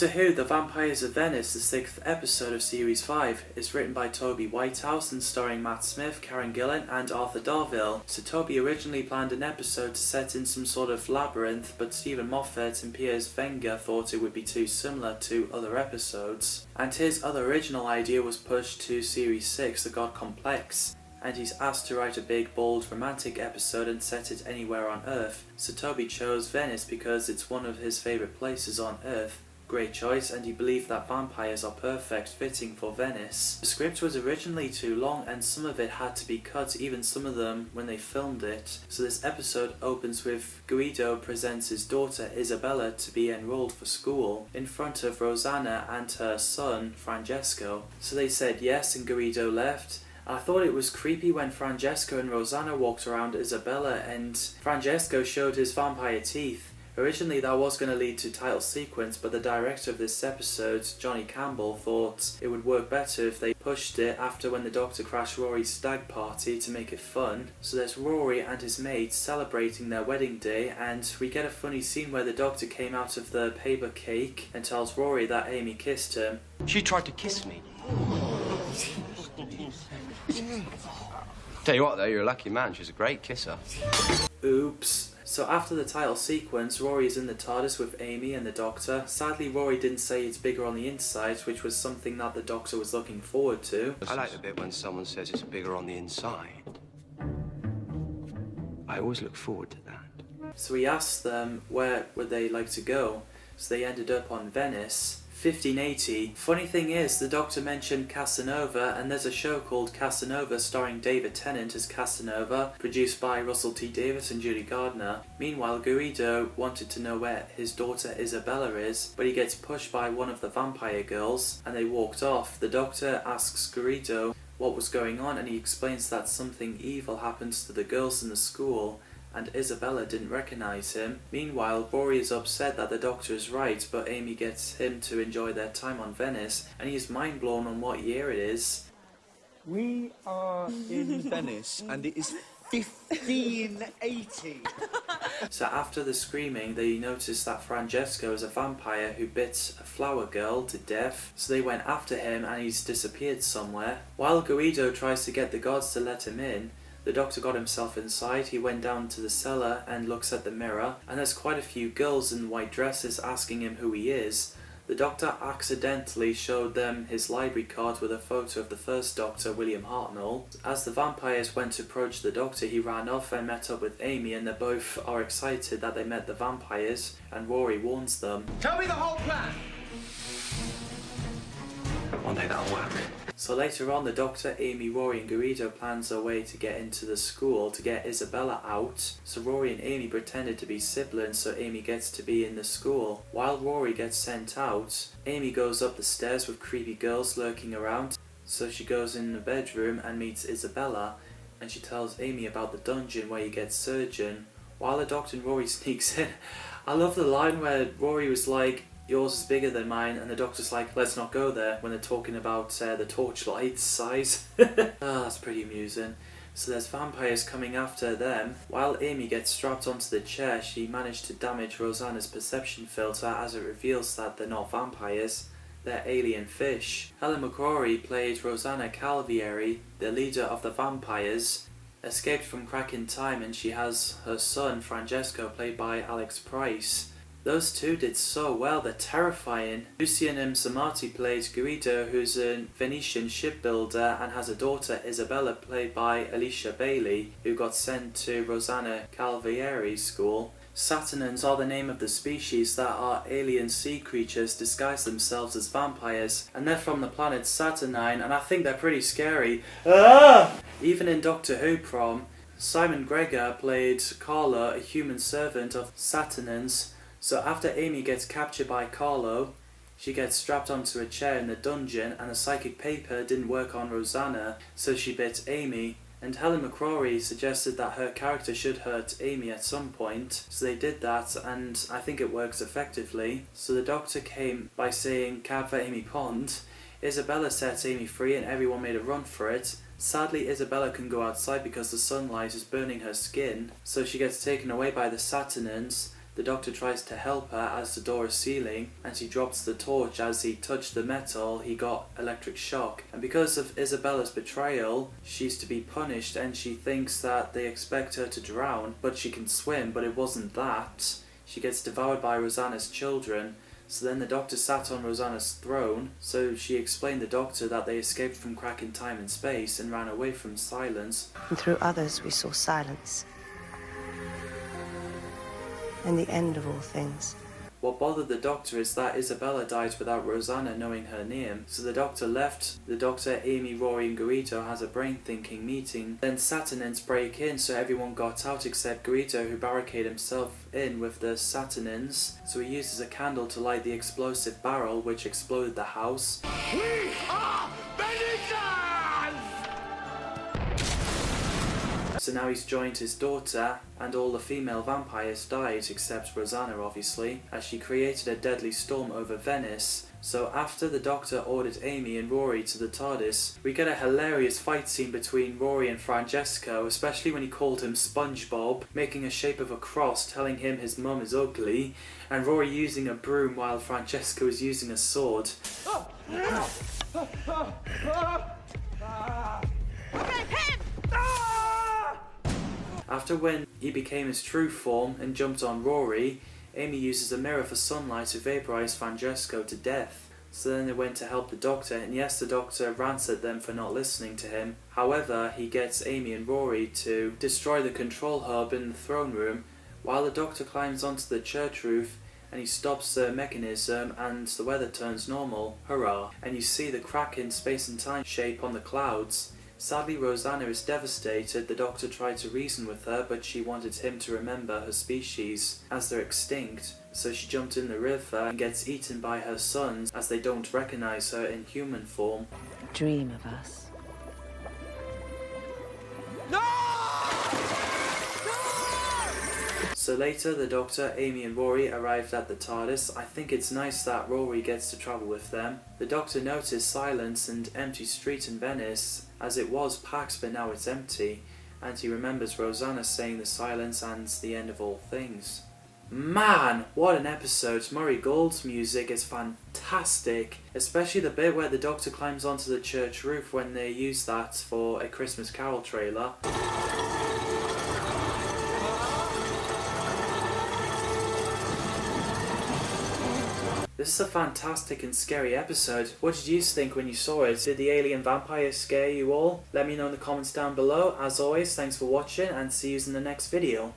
Doctor Who The Vampires of Venice, the 6th episode of Series 5, is written by Toby Whitehouse and starring Matt Smith, Karen Gillan and Arthur Darvill. So Toby originally planned an episode to set in some sort of labyrinth, but Stephen Moffat and Piers Wenger thought it would be too similar to other episodes. And his other original idea was pushed to Series 6, The God Complex, and he's asked to write a big, bold, romantic episode and set it anywhere on Earth. So Toby chose Venice because it's one of his favourite places on Earth. Great choice, and he believed that vampires are perfect fitting for Venice. The script was originally too long and some of it had to be cut, even some of them when they filmed it. So this episode opens with Guido presents his daughter Isabella to be enrolled for school in front of Rosanna and her son Francesco. So they said yes and Guido left. I thought it was creepy when Francesco and Rosanna walked around Isabella and Francesco showed his vampire teeth. Originally that was going to lead to title sequence, but the director of this episode, Johnny Campbell, thought it would work better if they pushed it after when the Doctor crashed Rory's stag party to make it fun. So there's Rory and his mate celebrating their wedding day, and we get a funny scene where the Doctor came out of the paper cake and tells Rory that Amy kissed him. She tried to kiss me. Tell you what though, you're a lucky man. She's a great kisser. Oops. So after the title sequence, Rory is in the TARDIS with Amy and the Doctor. Sadly, Rory didn't say it's bigger on the inside, which was something that the Doctor was looking forward to. I like the bit when someone says it's bigger on the inside. I always look forward to that. So he asked them where would they like to go. So they ended up on Venice. 1580. Funny thing is, the Doctor mentioned Casanova, and there's a show called Casanova starring David Tennant as Casanova, produced by Russell T Davies and Judy Gardner. Meanwhile, Guido wanted to know where his daughter Isabella is, but he gets pushed by one of the vampire girls, and they walked off. The Doctor asks Guido what was going on, and he explains that something evil happens to the girls in the school, and Isabella didn't recognise him. Meanwhile, Rory is upset that the Doctor is right, but Amy gets him to enjoy their time on Venice, and he is mind blown on what year it is. We are in Venice, and it is 1580. So after the screaming, they noticed that Francesco is a vampire who bit a flower girl to death, so they went after him and he's disappeared somewhere. While Guido tries to get the gods to let him in, the Doctor got himself inside. He went down to the cellar and looks at the mirror, and there's quite a few girls in white dresses asking him who he is. The Doctor accidentally showed them his library card with a photo of the first Doctor, William Hartnell. As the vampires went to approach the Doctor, he ran off and met up with Amy, and they both are excited that they met the vampires, and Rory warns them. Tell me the whole plan! One day that'll work. So later on, the Doctor, Amy, Rory and Guido plans a way to get into the school to get Isabella out. So Rory and Amy pretended to be siblings so Amy gets to be in the school. While Rory gets sent out, Amy goes up the stairs with creepy girls lurking around. So she goes in the bedroom and meets Isabella, and she tells Amy about the dungeon where you get surgeon. While the Doctor and Rory sneaks in, I love the line where Rory was like, yours is bigger than mine, and the Doctor's like, let's not go there, when they're talking about the torchlight size. That's pretty amusing. So there's vampires coming after them. While Amy gets strapped onto the chair, she managed to damage Rosanna's perception filter as it reveals that they're not vampires, they're alien fish. Helen McCrory played Rosanna Calvieri, the leader of the vampires, escaped from Kraken Time, and she has her son Francesco played by Alex Price. Those two did so well, they're terrifying. Lucian Msamati played Guido, who's a Venetian shipbuilder, and has a daughter, Isabella, played by Alicia Bailey, who got sent to Rosanna Calvieri's school. Saturnans are the name of the species that are alien sea creatures disguise themselves as vampires, and they're from the planet Saturnine, and I think they're pretty scary. Even in Doctor Who Prom, Simon Gregor played Carla, a human servant of Saturnans. So after Amy gets captured by Carlo, she gets strapped onto a chair in the dungeon, and the psychic paper didn't work on Rosanna, so she bit Amy. And Helen McCrory suggested that her character should hurt Amy at some point, so they did that, and I think it works effectively. So the Doctor came by saying, "Cab for Amy Pond." Isabella set Amy free and everyone made a run for it. Sadly, Isabella can go outside because the sunlight is burning her skin, so she gets taken away by the Saturnans. The Doctor tries to help her as the door is sealing, and she drops the torch. As he touched the metal, he got electric shock. And because of Isabella's betrayal, she's to be punished, and she thinks that they expect her to drown, but she can swim, but it wasn't that. She gets devoured by Rosanna's children. So then the Doctor sat on Rosanna's throne, so she explained the Doctor that they escaped from cracking time and space and ran away from silence. And through others we saw silence. And the end of all things. What bothered the Doctor is that Isabella died without Rosanna knowing her name, so the Doctor left. The Doctor, Amy, Rory and Guido has a brain-thinking meeting. Then Saturnines break in, so everyone got out except Guido, who barricaded himself in with the Saturnines. So he uses a candle to light the explosive barrel, which exploded the house. We are Benedict! So now he's joined his daughter, and all the female vampires died, except Rosanna obviously, as she created a deadly storm over Venice. So after the Doctor ordered Amy and Rory to the TARDIS, we get a hilarious fight scene between Rory and Francesco, especially when he called him SpongeBob, making a shape of a cross, telling him his mum is ugly, and Rory using a broom while Francesco is using a sword. After when he became his true form and jumped on Rory, Amy uses a mirror for sunlight to vaporize Francesco to death. So then they went to help the Doctor, and yes, the Doctor rants at them for not listening to him. However, he gets Amy and Rory to destroy the control hub in the throne room, while the Doctor climbs onto the church roof and he stops the mechanism and the weather turns normal. Hurrah! And you see the crack in space and time shape on the clouds. Sadly, Rosanna is devastated. The Doctor tried to reason with her, but she wanted him to remember her species, as they're extinct. So she jumped in the river and gets eaten by her sons, as they don't recognize her in human form. Dream of us. So later, the Doctor, Amy and Rory arrived at the TARDIS. I think it's nice that Rory gets to travel with them. The Doctor noticed silence and empty street in Venice, as it was packed but now it's empty, and he remembers Rosanna saying the silence and the end of all things. Man, what an episode. Murray Gold's music is fantastic, especially the bit where the Doctor climbs onto the church roof when they use that for a Christmas Carol trailer. This is a fantastic and scary episode. What did you think when you saw it? Did the alien vampire scare you all? Let me know in the comments down below. As always, thanks for watching and see you in the next video.